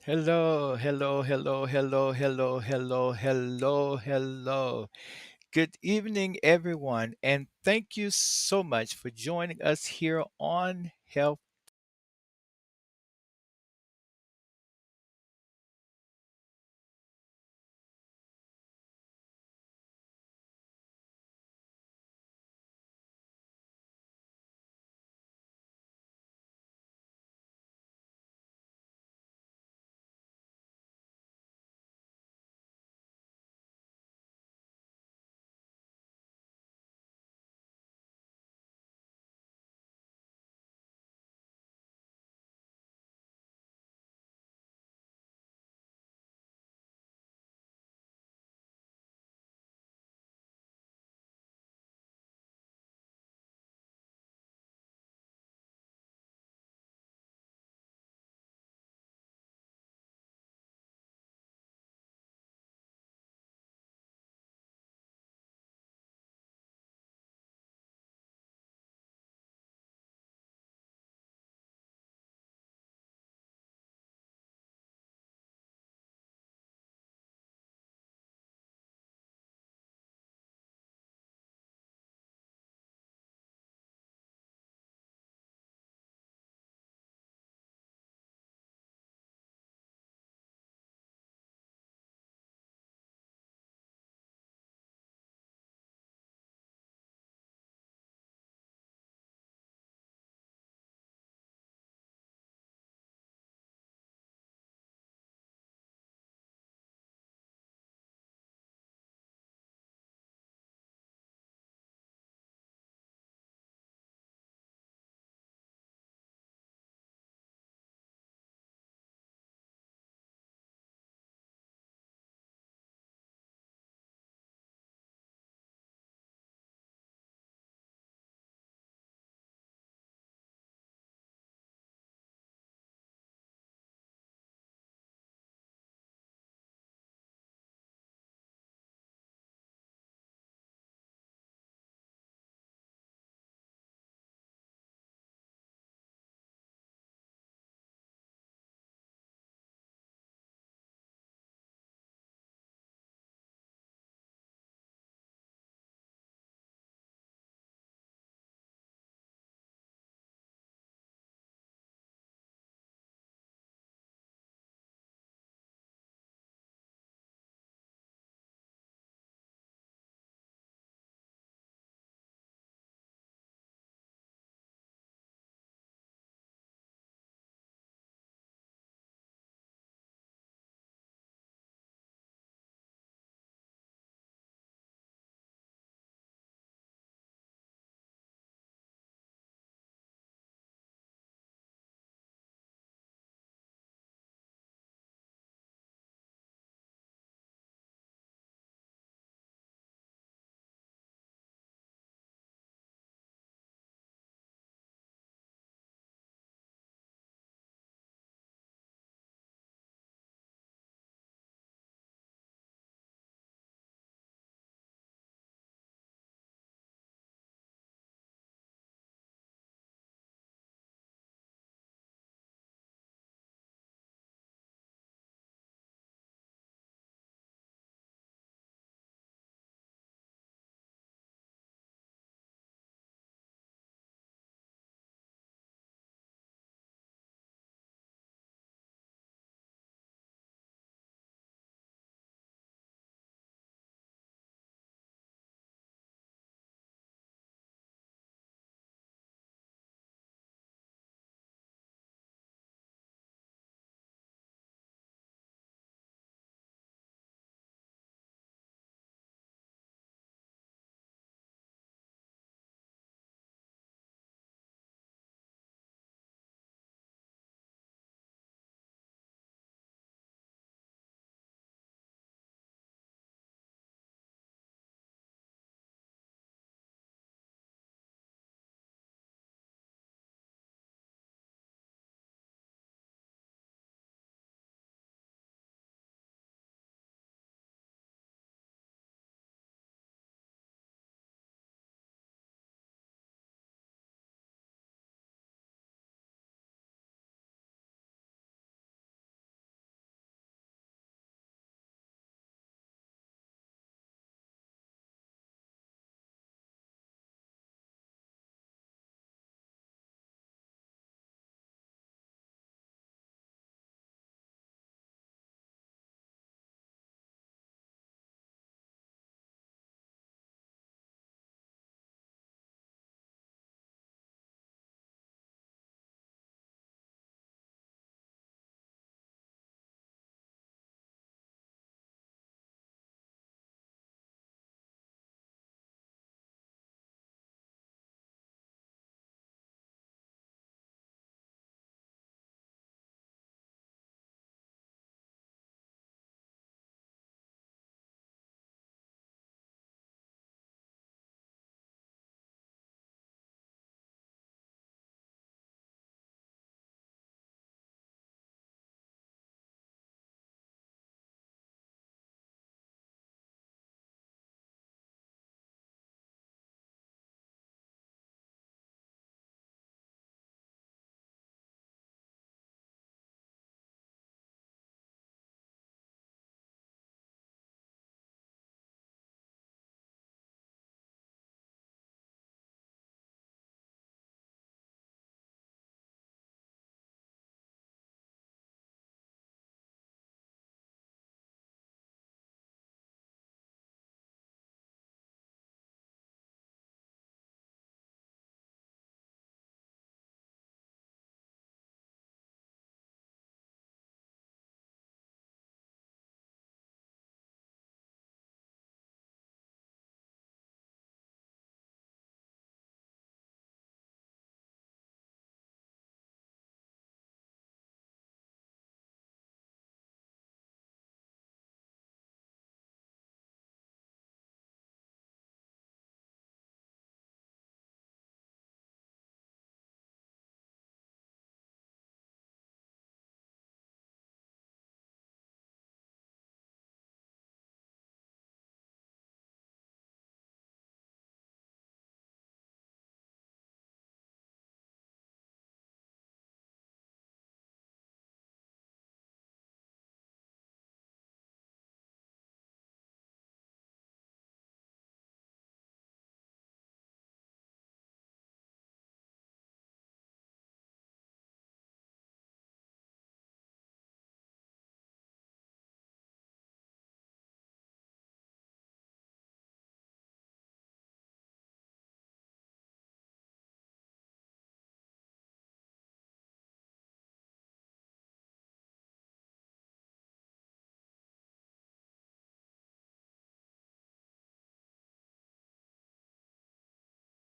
Hello, hello, hello, hello, hello, hello, hello, hello. Good evening, everyone, and thank you so much for joining us here on Health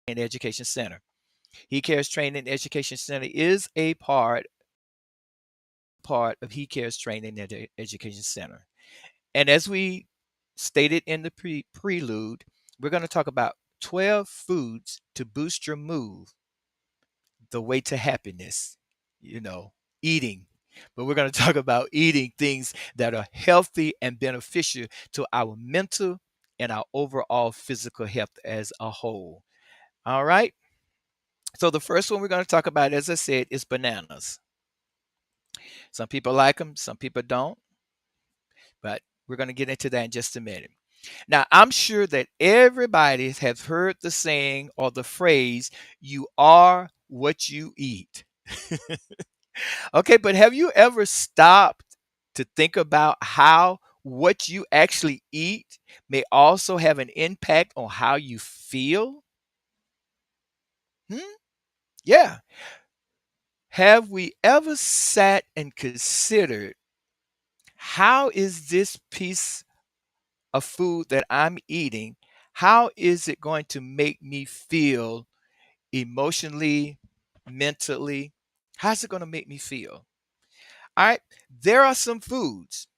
Education Center. He Cares Training Education Center is a part of He Cares Training Education Center. And as we stated in the prelude, we're going to talk about 12 foods to boost your mood, the way to happiness, you know, eating. But we're going to talk about eating things that are healthy and beneficial to our mental and our overall physical health as a whole. All right. So the first one we're going to talk about, as I said, is bananas. Some people like them, some people don't, but we're going to get into that in just a minute. Now, I'm sure that everybody has heard the saying or the phrase, you are what you eat. Okay, but have you ever stopped to think about how what you actually eat may also have an impact on how you feel? Hmm? Yeah. Have we ever sat and considered how is this piece of food that I'm eating, how is it going to make me feel emotionally, mentally? How's it going to make me feel? All right. There are some foods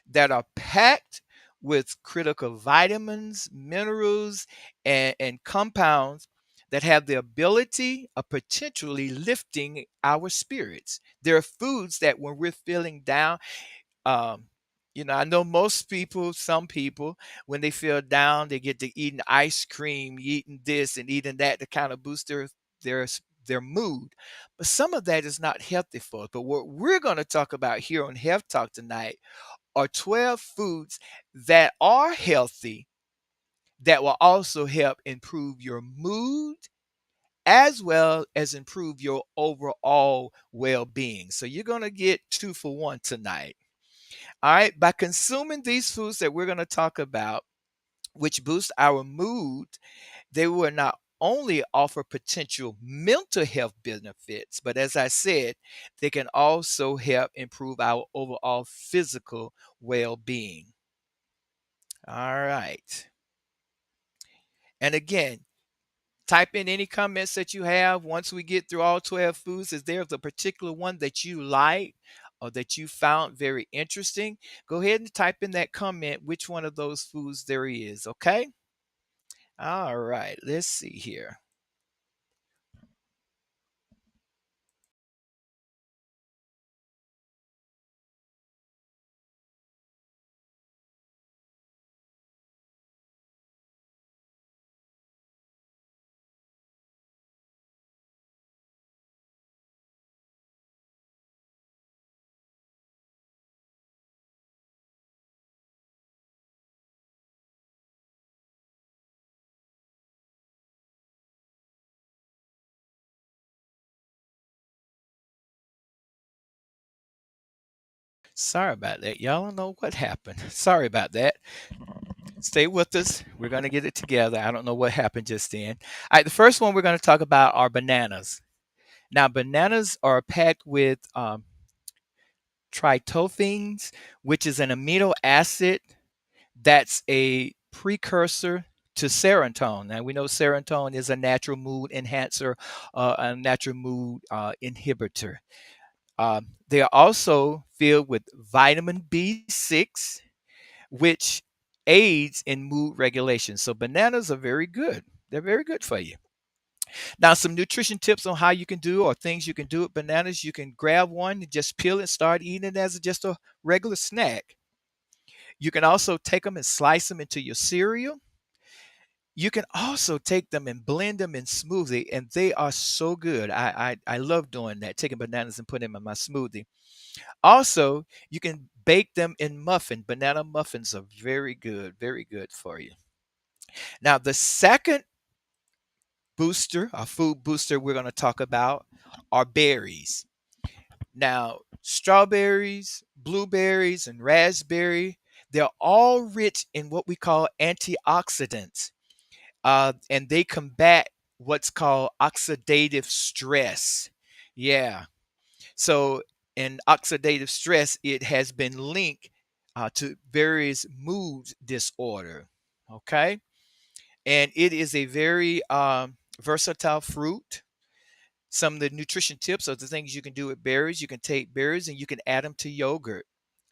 that are packed with critical vitamins, minerals, and compounds that have the ability of potentially lifting our spirits. There are foods that when we're feeling down, um, I know most people, some people, when they feel down, they get to eating ice cream, eating this and eating that to kind of boost their their mood. But some of that is not healthy for us. But what we're going to talk about here on Health Talk tonight are 12 foods that are healthy that will also help improve your mood as well as improve your overall well-being. So you're going to get two for one tonight. All right, by consuming these foods that we're going to talk about, which boost our mood, they will not only offer potential mental health benefits, but as I said, they can also help improve our overall physical well being. All right. And again, type in any comments that you have once we get through all 12 foods. Is there a particular one that you like or that you found very interesting? Go ahead and type in that comment which one of those foods there is, okay? All right, let's see here. Sorry about that. Y'all don't know what happened. Sorry about that. Stay with us. We're going to get it together. I don't know what happened just then. All right, the first one we're going to talk about are bananas. Now, bananas are packed with tryptophans, which is an amino acid that's a precursor to serotonin. Now, we know serotonin is a natural mood enhancer, a natural mood inhibitor. They are also filled with vitamin B6, which aids in mood regulation. So bananas are very good. They're very good for you. Now, some nutrition tips on how you can do or things you can do with bananas. You can grab one and just peel it and start eating it as just a regular snack. You can also take them and slice them into your cereal. You can also take them and blend them in smoothie, and they are so good. I love doing that, taking bananas and putting them in my smoothie. Also, you can bake them in muffin. Banana muffins are very good for you. Now, the second booster, a food booster we're going to talk about are berries. Now, strawberries, blueberries, and raspberry, they're all rich in what we call antioxidants, and they combat what's called oxidative stress. Yeah. So, in oxidative stress, it has been linked to various mood disorder. Okay. And it is a very versatile fruit. Some of the nutrition tips are the things you can do with berries. You can take berries and you can add them to yogurt.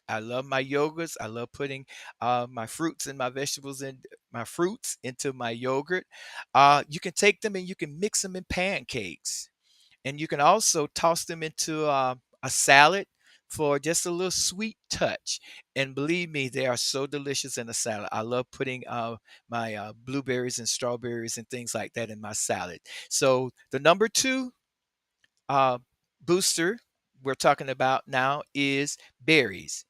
I love my yogurts. I love putting my fruits and my vegetables and my fruits into my yogurt. You can take them and you can mix them in pancakes, and you can also toss them into a salad for just a little sweet touch. And believe me, they are so delicious in a salad. I love putting my blueberries and strawberries and things like that in my salad. So the number two uh, booster we're talking about now is berries.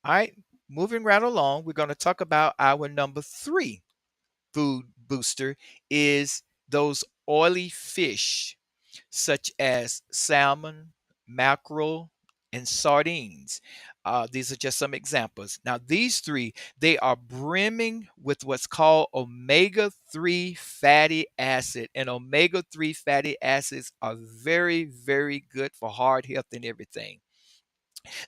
All right, moving right along, we're going to talk about our number three food booster is those oily fish such as salmon, mackerel, and sardines. These are just some examples. Now, these three, they are brimming with what's called omega-3 fatty acid. And omega-3 fatty acids are very, very good for heart health and everything.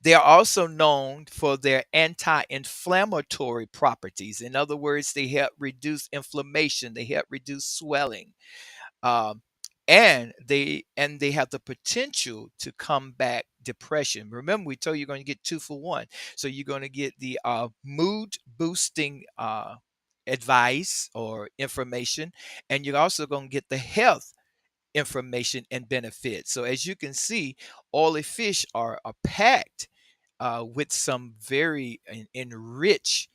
They are also known for their anti-inflammatory properties. In other words, they help reduce inflammation, they help reduce swelling, um, and they have the potential to combat depression. Remember, we told you you're going to get two for one. So you're going to get the mood boosting advice or information, and you're also going to get the health information and benefits. So as you can see, oily fish are packed with some very enriched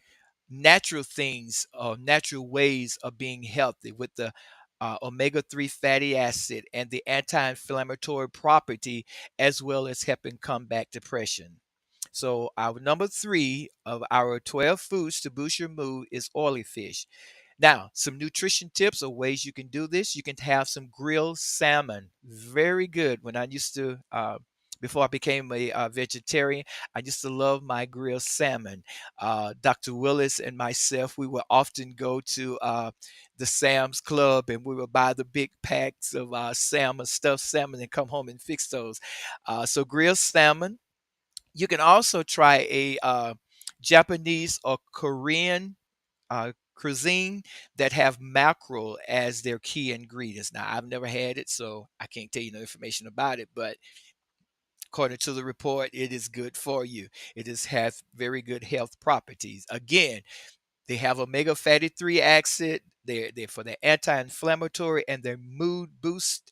natural things, natural ways of being healthy with the omega-3 fatty acid and the anti-inflammatory property, as well as helping combat depression. So our number three of our 12 foods to boost your mood is oily fish. Now, some nutrition tips or ways you can do this. You can have some grilled salmon. Very good. When I used to, before I became a vegetarian, I used to love my grilled salmon. Dr. Willis and myself, we would often go to the Sam's Club and we would buy the big packs of salmon, stuffed salmon, and come home and fix those. So, grilled salmon. You can also try a Japanese or Korean cuisine that have mackerel as their key ingredients. Now, I've never had it, so I can't tell you no information about it, but according to the report, it is good for you. It is has very good health properties. Again, they have omega fatty 3 acid. They're for their anti-inflammatory and their mood boost.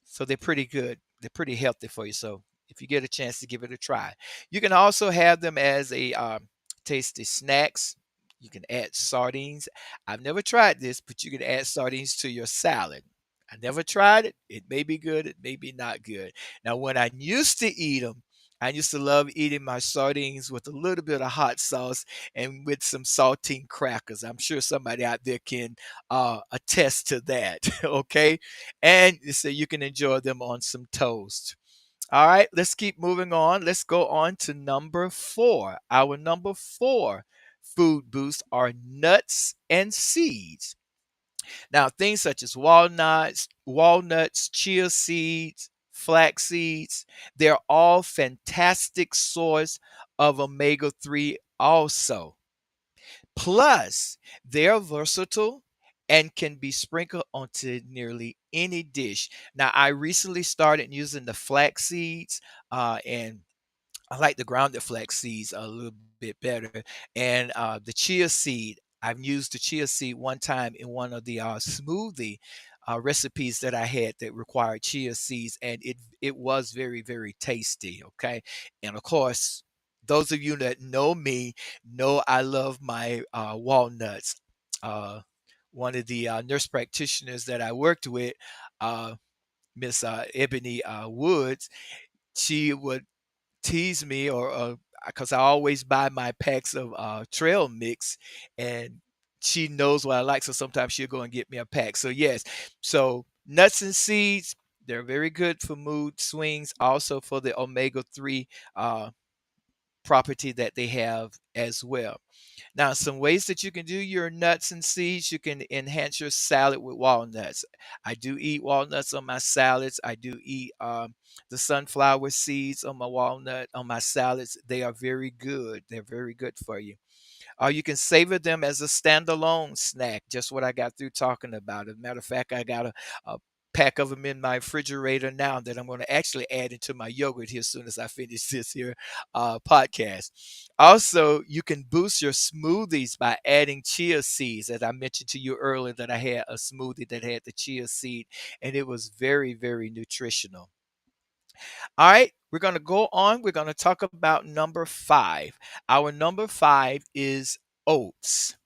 So they're pretty good. They're pretty healthy for you. So if you get a chance to give it a try, you can also have them as a tasty snacks. You can add sardines. I've never tried this, but you can add sardines to your salad. I never tried it. It may be good. It may be not good. Now, when I used to eat them, I used to love eating my sardines with a little bit of hot sauce and with some saltine crackers. I'm sure somebody out there can attest to that. Okay. And so you can enjoy them on some toast. All right, let's keep moving on. Let's go on to number four. Our number four food boost are nuts and seeds. Now, things such as walnuts, chia seeds, flax seeds, they're all fantastic source of omega-3 also. Plus, they're versatile and can be sprinkled onto nearly any dish. Now, I recently started using the flax seeds, and I like the grounded flax seeds a little bit better. And the chia seed, I've used the chia seed one time in one of the smoothie recipes that I had that required chia seeds, and it was very, very tasty. Okay, and of course, those of you that know me know I love my walnuts. Uh, One of the nurse practitioners that I worked with, uh, Miss Ebony Woods, she would tease me or because I always buy my packs of trail mix, and she knows what I like, so sometimes she'll go and get me a pack. So yes, so nuts and seeds, they're very good for mood swings, also for the omega-3 property that they have as well. Now, some ways that you can do your nuts and seeds, you can enhance your salad with walnuts. I do eat walnuts on my salads. I do eat the sunflower seeds on my walnut on my salads. They are very good. They're very good for you. Or you can savor them as a standalone snack, just what I got through talking about. As a matter of fact, I got a pack of them in my refrigerator now that I'm going to actually add into my yogurt here as soon as I finish this here podcast. Also, you can boost your smoothies by adding chia seeds. As I mentioned to you earlier, that I had a smoothie that had the chia seed, and it was very, very nutritional. All right, we're going to go on. We're going to talk about number five. Our number five is oats.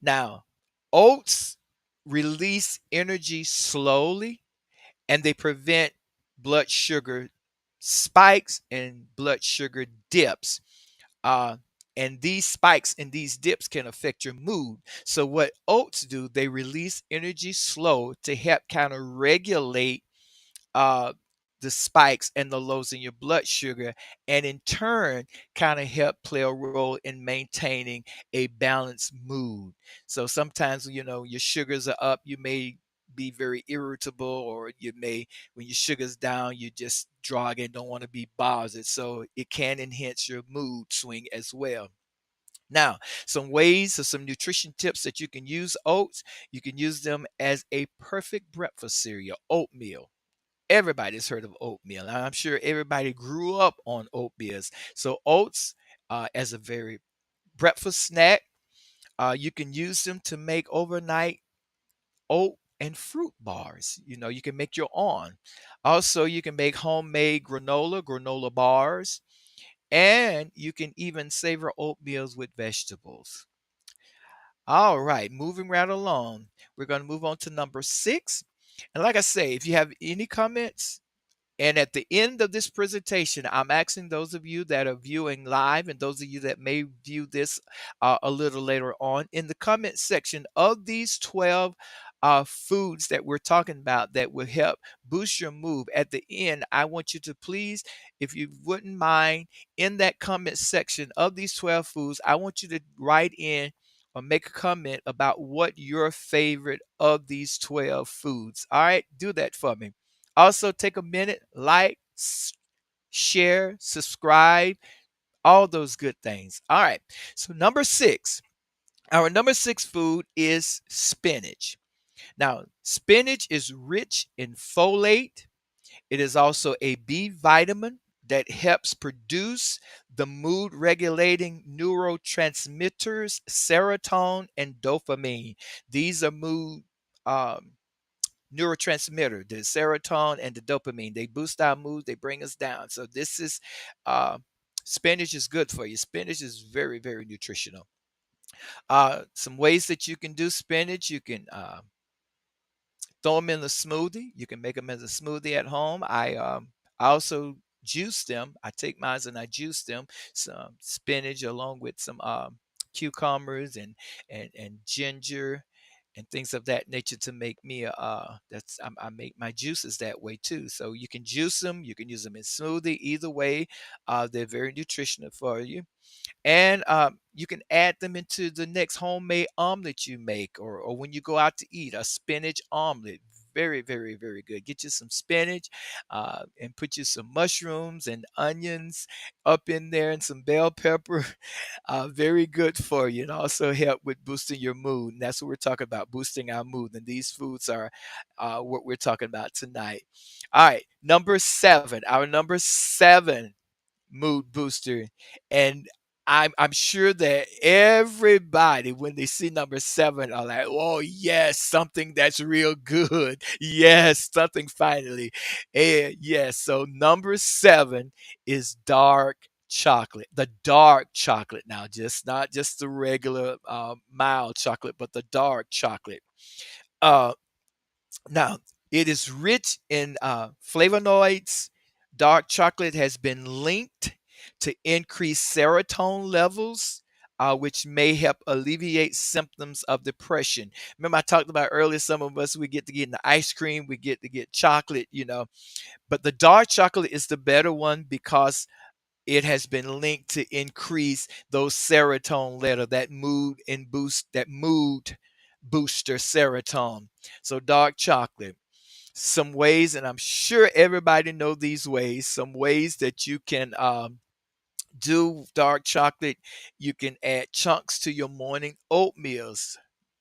Now, oats release energy slowly and they prevent blood sugar spikes and blood sugar dips. Uh, and these spikes and these dips can affect your mood. So, what oats do, they release energy slow to help kind of regulate uh, the spikes and the lows in your blood sugar, and in turn, kind of help play a role in maintaining a balanced mood. So sometimes, your sugars are up, you may be very irritable, or you may, when your sugar's down, you just drog and don't want to be bothered. So it can enhance your mood swing as well. Now, some ways or some nutrition tips that you can use oats. You can use them as a perfect breakfast cereal, oatmeal. Everybody's heard of oatmeal. And I'm sure everybody grew up on oatmeals. So oats, as a very breakfast snack, you can use them to make overnight oat and fruit bars. You can make your own. Also, you can make homemade granola bars, and you can even savor oatmeals with vegetables. All right, moving right along. We're going to move on to number six. And like I say, if you have any comments, and at the end of this presentation, I'm asking those of you that are viewing live and those of you that may view this a little later on in the comment section of these 12 foods that we're talking about that will help boost your mood. At the end, I want you to please, if you wouldn't mind, in that comment section of these 12 foods, I want you to write in or make a comment about what your favorite of these 12 foods. All right, do that for me. Also, take a minute, like, share, subscribe, all those good things. All right. So, number six, our number six food is spinach. Now, spinach is rich in folate. It is also a B vitamin that helps produce the mood regulating neurotransmitters serotonin and dopamine. These are mood um, neurotransmitter, the serotonin and the dopamine. They boost our mood, they bring us down. So this is uh, spinach is good for you. Spinach is very, very nutritional. Some ways that you can do spinach, you can throw them in a smoothie. You can make them as a smoothie at home. I also juice them. I take mine and I juice them. Some spinach along with some cucumbers and ginger and things of that nature to make me I make my juices that way too. So you can juice them. You can use them in smoothie. Either way, they're very nutritional for you, and you can add them into the next homemade omelet you make, or when you go out to eat a spinach omelet. Very, very, very good. Get you some spinach and put you some mushrooms and onions up in there and some bell pepper. Very good for you, and also help with boosting your mood. And that's what we're talking about, boosting our mood. And these foods are what we're talking about tonight. All right, number seven. Our number seven mood booster. And I'm sure that everybody, when they see number seven, are like, oh yes, something that's real good. Yes, something finally. And yes, so number seven is dark chocolate. The dark chocolate now, just not just the regular mild chocolate, but the dark chocolate. Uh, Now, it is rich in flavonoids. Dark chocolate has been linked to increase serotonin levels, which may help alleviate symptoms of depression. Remember, I talked about earlier, some of us, we get to get in the ice cream, we get to get chocolate, but the dark chocolate is the better one because it has been linked to increase those serotonin letter, that mood booster serotonin. So dark chocolate. Some ways, and I'm sure everybody know these ways. Some ways that you can do dark chocolate. You can add chunks to your morning oatmeals.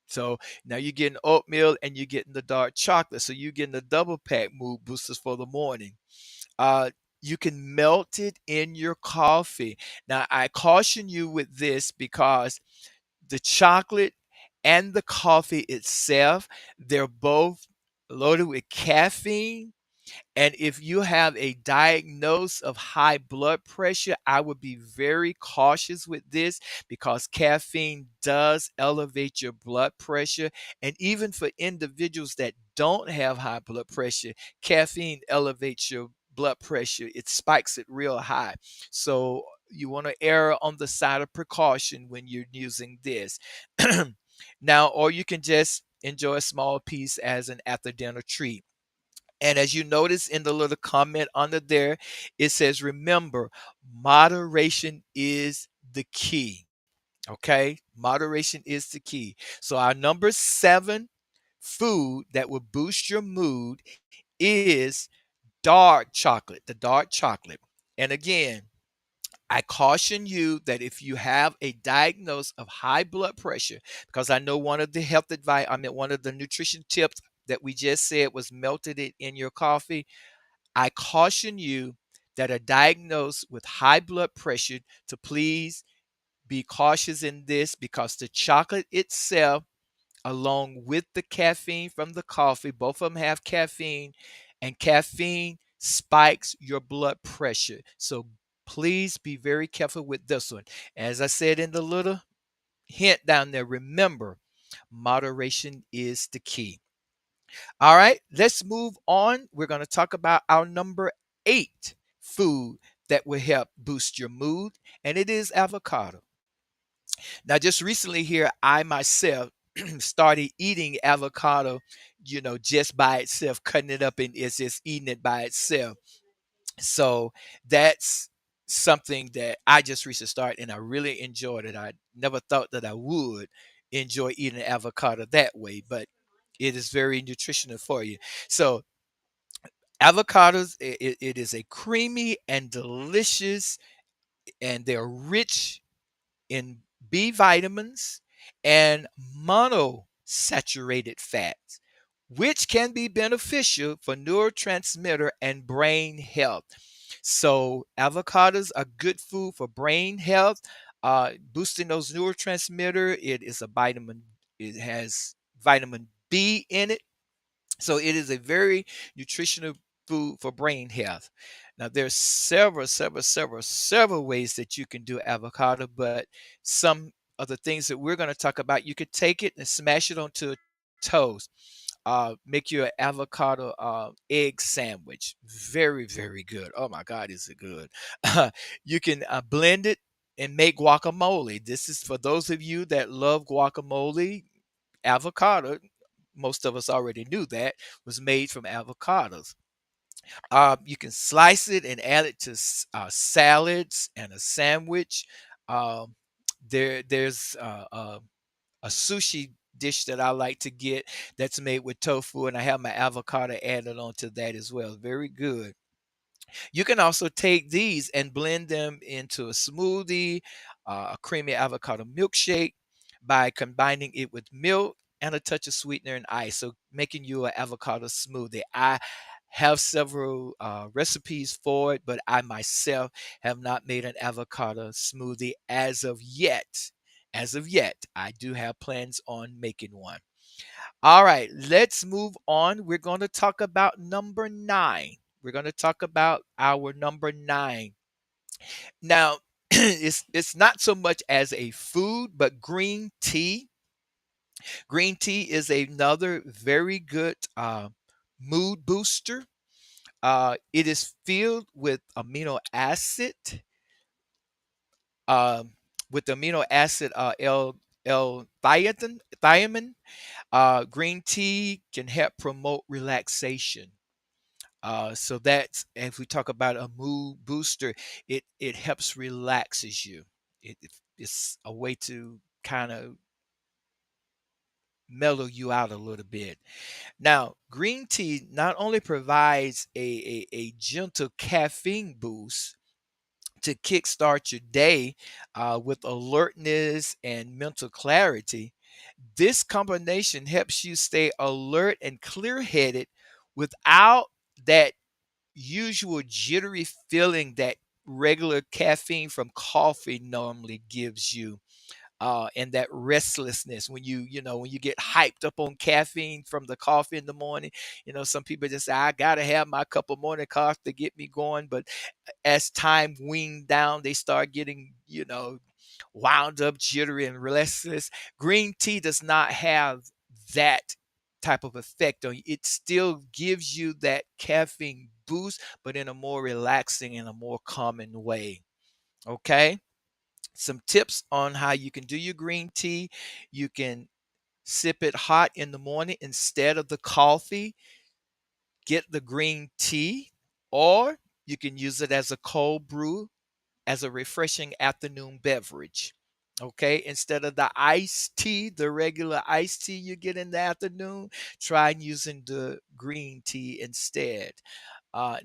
So now you're getting oatmeal and you're getting the dark chocolate. So you're getting the double pack mood boosters for the morning. Uh, you can melt it in your coffee. Now, I caution you with this because the chocolate and the coffee itself, they're both loaded with caffeine, and if you have a diagnosis of high blood pressure, I would be very cautious with this because caffeine does elevate your blood pressure. And even for individuals that don't have high blood pressure, caffeine elevates your blood pressure. It spikes it real high. So you want to err on the side of precaution when you're using this. Now, or you can just enjoy a small piece as an after dinner treat. And as you notice in the little comment under there, it says, remember, moderation is the key. Okay. Moderation is the key. So, our number 7 food that will boost your mood is dark chocolate, the dark chocolate. And again, I caution you that if you have a diagnosis of high blood pressure, because I know one of the health advice, I mean, one of the nutrition tips that we just said was melted it in your coffee. I caution you that are diagnosed with high blood pressure to please be cautious in this because the chocolate itself, along with the caffeine from the coffee, both of them have caffeine, and caffeine spikes your blood pressure. So please be very careful with this one. As I said in the little hint down there, remember, moderation is the key. All right, let's move on. We're going to talk about our number 8 food that will help boost your mood, and it is avocado. Now, just recently here, I myself started eating avocado, just by itself, cutting it up and it's just eating it by itself. So that's something that I just recently started and I really enjoyed it. I never thought that I would enjoy eating avocado that way, but it is very nutritional for you. So avocados, it is a creamy and delicious, and they're rich in B vitamins and monosaturated fats, which can be beneficial for neurotransmitter and brain health. So, avocados are good food for brain health, boosting those neurotransmitter. It is a vitamin. It has vitamin B in it, so it is a very nutritional food for brain health. Now there's several ways that you can do avocado, but some of the things that we're going to talk about, you could take it and smash it onto toast. Make your avocado egg sandwich. Very good. Oh my God, is it good? You can blend it and make guacamole. This is for those of you that love guacamole. Avocado, most of us already knew that, was made from avocados. You can slice it and add it to salads and a sandwich. Um, there's a sushi dish that I like to get that's made with tofu, and I have my avocado added onto that as well. Very good. You can also take these and blend them into a smoothie, a creamy avocado milkshake by combining it with milk and a touch of sweetener and ice. So making you an avocado smoothie. I have several recipes for it, but I myself have not made an avocado smoothie as of yet. As of yet, I do have plans on making one. All right, let's move on. We're going to talk about number 9. We're going to talk about our number 9. Now, it's not so much as a food, but green tea. Green tea is another very good mood booster. It is filled um, with amino acid L-thiamine. Green tea can help promote relaxation. So that's, if we talk about a mood booster, it helps relaxes you. It's a way to kind of mellow you out a little bit. Now, green tea not only provides a gentle caffeine boost to kickstart your day with alertness and mental clarity, this combination helps you stay alert and clear headed without that usual jittery feeling that regular caffeine from coffee normally gives you, and that restlessness when when you get hyped up on caffeine from the coffee in the morning. Some people just say, I gotta have my cup of morning coffee to get me going, but as time weaned down, they start getting, wound up, jittery, and restless. Green tea does not have that type of effect on you. It still gives you that caffeine boost, but in a more relaxing and a more calming way. Okay. Some tips on how you can do your green tea. You can sip it hot in the morning instead of the coffee. Get the green tea, or you can use it as a cold brew as a refreshing afternoon beverage. Okay, instead of the iced tea, the regular iced tea you get in the afternoon, try using the green tea instead.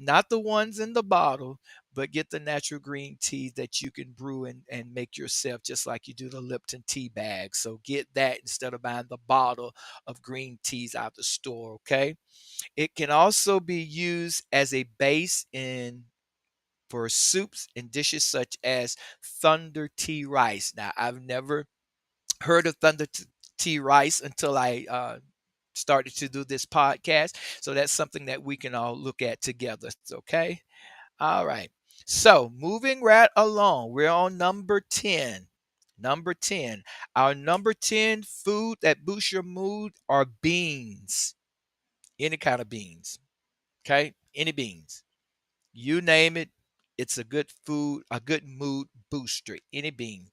Not the ones in the bottle, but get the natural green tea that you can brew and make yourself, just like you do the Lipton tea bag. So get that instead of buying the bottle of green teas out the store. Okay. It can also be used as a base in for soups and dishes such as thunder tea rice. Now, I've never heard of tea rice until I started to do this podcast. So that's something that we can all look at together. Okay. All right. So moving right along, we're on number 10. Number 10. Our number 10 food that boosts your mood are beans. Any kind of beans. Okay. Any beans. You name it, it's a good food, a good mood booster. Any bean.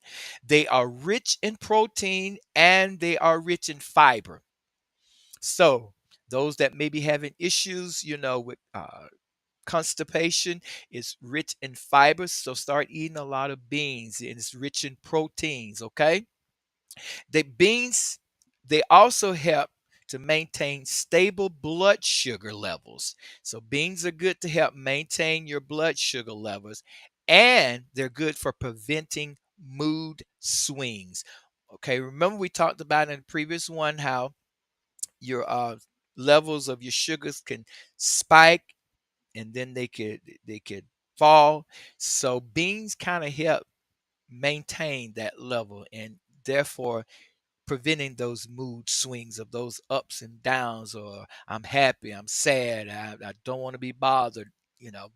They are rich in protein and they are rich in fiber. So, those that may be having issues, with constipation, is rich in fiber. So, start eating a lot of beans, and it's rich in proteins. Okay. The beans, they also help to maintain stable blood sugar levels. So beans are good to help maintain your blood sugar levels, and they're good for preventing mood swings. Okay, remember we talked about in the previous one how your levels of your sugars can spike, and then they could fall. So beans kind of help maintain that level, and therefore preventing those mood swings of those ups and downs, or I'm happy, I'm sad, I don't want to be bothered.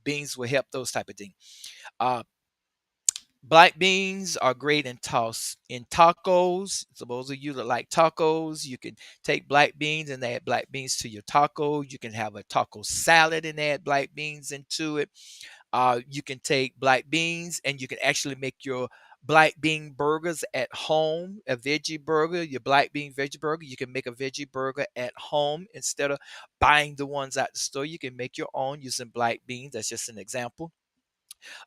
Beans will help those type of things. uh Black beans are great in tacos. So those of you that like tacos, you can take black beans and add black beans to your taco. You can have a taco salad and add black beans into it. You can take black beans and you can actually make your black bean burgers at home, a veggie burger, your black bean veggie burger. You can make a veggie burger at home instead of buying the ones at the store. You can make your own using black beans. That's just an example.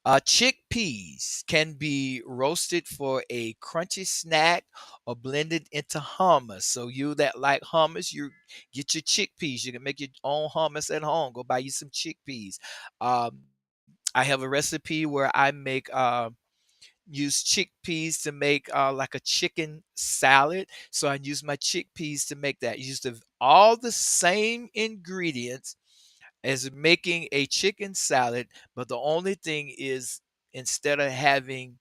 Chickpeas can be roasted for a crunchy snack or blended into hummus. So you that like hummus, you get your chickpeas. You can make your own hummus at home. Go buy you some chickpeas. I have a recipe where I make use chickpeas to make like a chicken salad. So I use my chickpeas to make that. Use all the same ingredients as making a chicken salad, but the only thing is, instead of having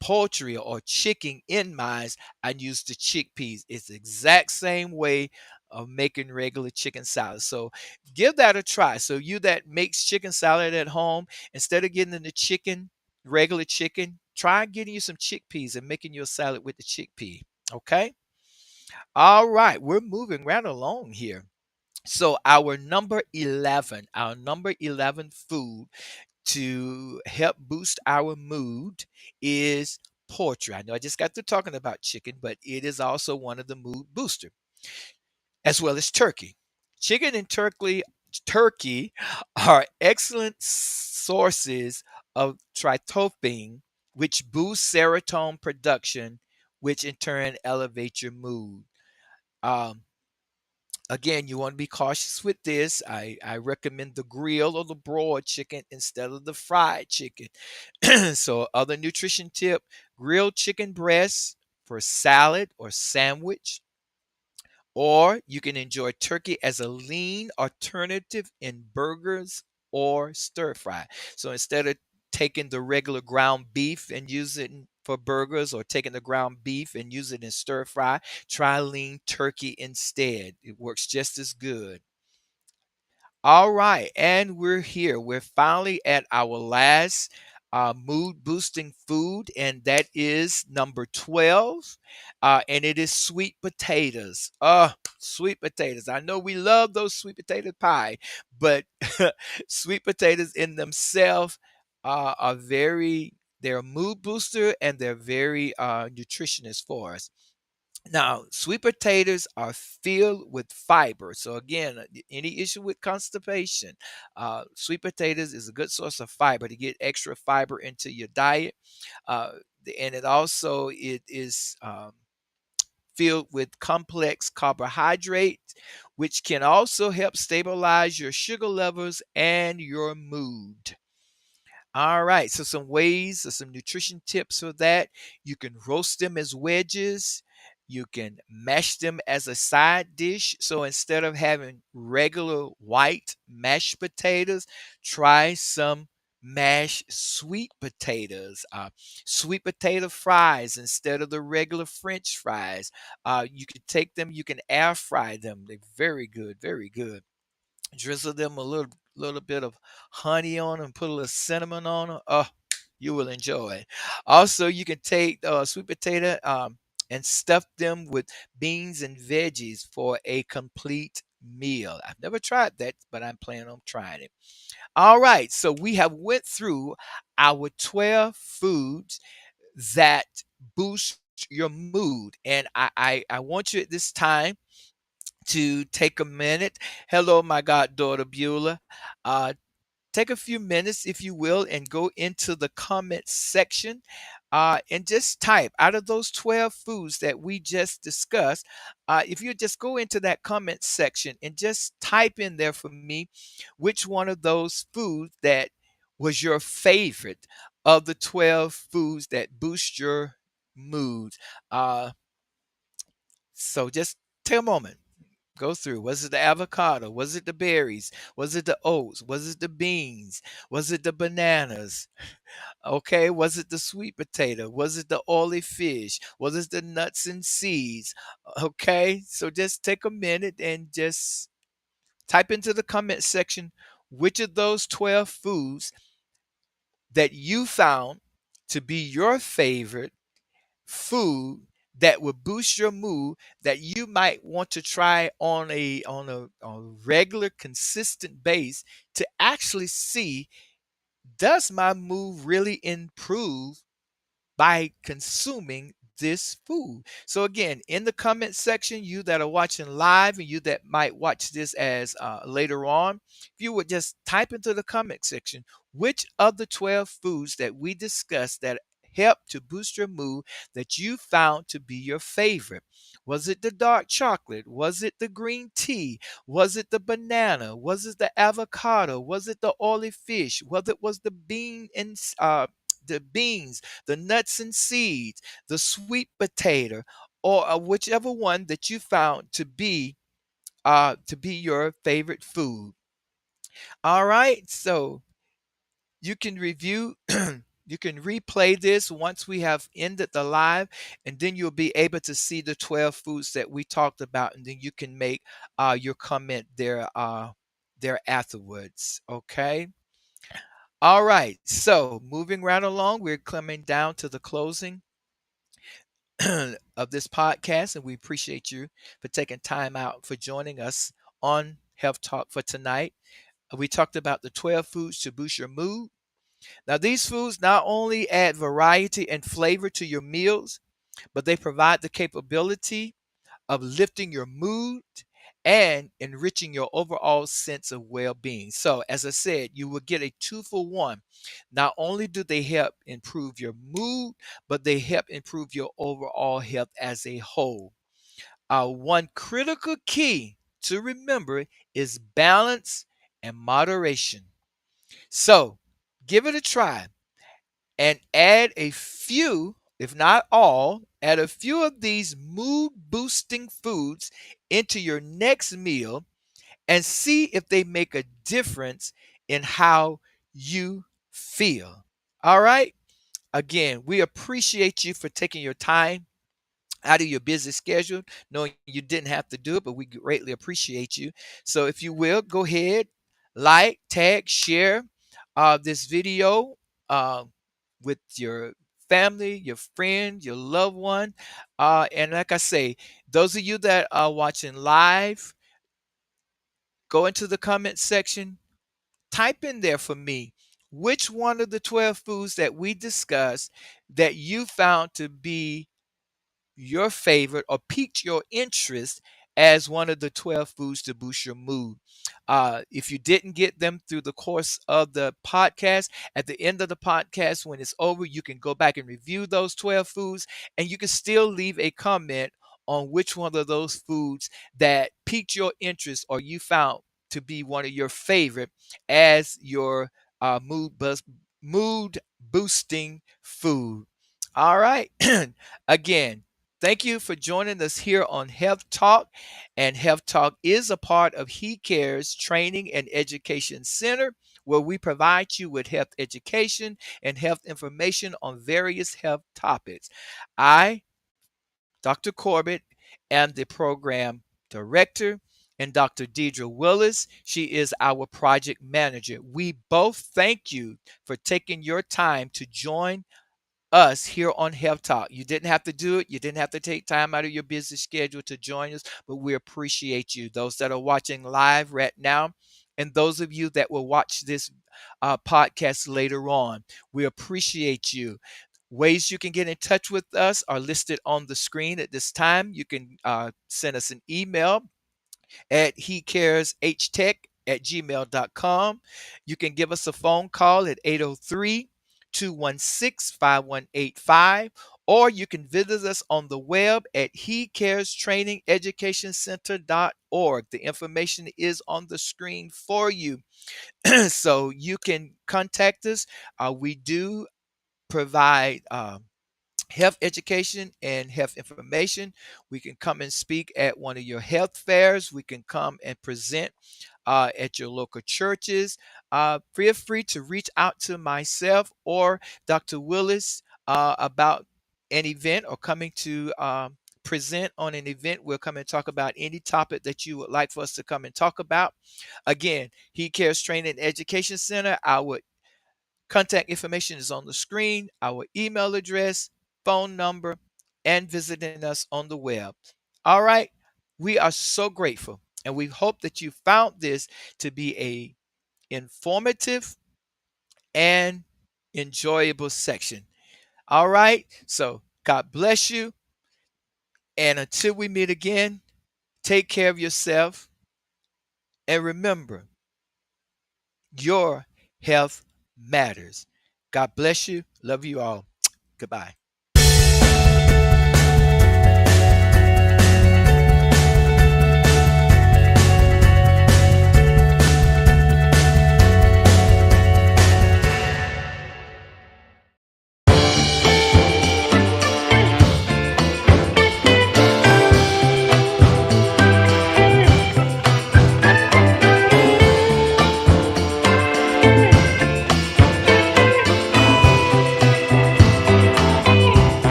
poultry or chicken in mine, I use the chickpeas. It's the exact same way of making regular chicken salad. So give that a try. So you that makes chicken salad at home, instead of getting the chicken, regular chicken, try getting you some chickpeas and making your salad with the chickpea. Okay. All right. We're moving right along here. So our number 11 food to help boost our mood is poultry. I know I just got through talking about chicken, but it is also one of the mood booster, as well as turkey. Chicken and turkey are excellent sources of tryptophan, which boosts serotonin production, which in turn elevates your mood. Um, Again, you want to be cautious with this. I recommend the grill or the broiled chicken instead of the fried chicken. So, other nutrition tip: grilled chicken breast for salad or sandwich, or you can enjoy turkey as a lean alternative in burgers or stir fry. So instead of taking the regular ground beef and use it for burgers, or taking the ground beef and use it in stir fry, try lean turkey instead. It works just as good. All right, and we're here. We're finally at our last mood boosting food, and that is number 12. And it is sweet potatoes. Sweet potatoes. I know we love those sweet potato pie, but sweet potatoes in themselves are they're a mood booster, and they're very nutritionist for us. Now, sweet potatoes are filled with fiber. So again, any issue with constipation, sweet potatoes is a good source of fiber to get extra fiber into your diet. Uh, and it is filled with complex carbohydrates, which can also help stabilize your sugar levels and your mood. All right, so some ways or some nutrition tips for that. You can roast them as wedges. You can mash them as a side dish. So instead of having regular white mashed potatoes, try some mashed sweet potatoes. Sweet potato fries instead of the regular French fries. You can take them, you can air fry them. They're very good, very good. Drizzle them a little bit of honey on them, put a little cinnamon on them. Oh, you will enjoy it. Also, you can take sweet potato and stuff them with beans and veggies for a complete meal. I've never tried that, but I'm planning on trying it. All right, so we have went through our 12 foods that boost your mood, and I want you at this time to take a minute. Hello, my goddaughter Beulah. Uh, Take a few minutes, if you will, and go into the comment section and just type out of those 12 foods that we just discussed. If you just go into that comment section and just type in there for me which one of those foods that was your favorite of the 12 foods that boost your mood. Uh, so just take a moment. Go through. Was it the avocado? Was it the berries? Was it the oats? Was it the beans? Was it the bananas? Okay. Was it the sweet potato? Was it the oily fish? Was it the nuts and seeds? Okay. So just take a minute and just type into the comment section which of those 12 foods that you found to be your favorite food that would boost your mood, that you might want to try on a regular consistent base to actually see, does my mood really improve by consuming this food? So again, in the comment section, you that are watching live and you that might watch this as later on, if you would just type into the comment section which of the 12 foods that we discussed that help to boost your mood that you found to be your favorite. Was it the dark chocolate? Was it the green tea? Was it the banana? Was it the avocado? Was it the oily fish? Was it was the the beans, the nuts and seeds, the sweet potato, or whichever one that you found to be your favorite food. All right, so you can review. You can replay this once we have ended the live, and then you'll be able to see the 12 foods that we talked about, and then you can make your comment there afterwards. Okay. All right. So moving right along, we're coming down to the closing of this podcast, and we appreciate you for taking time out for joining us on Health Talk for tonight. We talked about the 12 foods to boost your mood. Now, these foods not only add variety and flavor to your meals, but they provide the capability of lifting your mood and enriching your overall sense of well-being. So, as I said, you will get a 2 for 1. Not only do they help improve your mood, but they help improve your overall health as a whole. One critical key to remember is balance and moderation. So, give it a try and add a few, if not all, add a few of these mood boosting foods into your next meal and see if they make a difference in how you feel. All right. Again, we appreciate you for taking your time out of your busy schedule, knowing you didn't have to do it, but we greatly appreciate you. So, if you will, go ahead, like, tag, share this video uh, with your family, your friend, your loved one. And like I say, those of you that are watching live, go into the comment section, type in there for me which one of the 12 foods that we discussed that you found to be your favorite or piqued your interest as one of the 12 foods to boost your mood. If you didn't get them through the course of the podcast, at the end of the podcast, when it's over, you can go back and review those 12 foods and you can still leave a comment on which one of those foods that piqued your interest or you found to be one of your favorite as your mood boosting food. All right. Again, thank you for joining us here on Health Talk. And Health Talk is a part of He Cares Training and Education Center, where we provide you with health education and health information on various health topics. I, Dr. Corbett, am the program director, and Dr. Deidre Willis, she is our project manager. We both thank you for taking your time to join us here on Health Talk. You didn't have to do it. You didn't have to take time out of your busy schedule to join us, but we appreciate you. Those that are watching live right now, and those of you that will watch this podcast later on, we appreciate you. Ways you can get in touch with us are listed on the screen at this time. You can send us an email at hecareshtech@gmail.com. You can give us a phone call at 803 216 5185, or you can visit us on the web at hecarestrainingeducationcenter.org. The information is on the screen for you. So you can contact us. We do provide health education and health information. We can come and speak at one of your health fairs. We can come and present at your local churches. Feel free to reach out to myself or Dr. Willis about an event or coming to present on an event. We'll come and talk about any topic that you would like for us to come and talk about. Again, He Cares Training and Education Center. Our contact information is on the screen, our email address, phone number, and visiting us on the web. All right. We are so grateful, and we hope that you found this to be a informative and enjoyable section. All right. So God bless you. And until we meet again, take care of yourself. And remember, your health matters. God bless you. Love you all. Goodbye.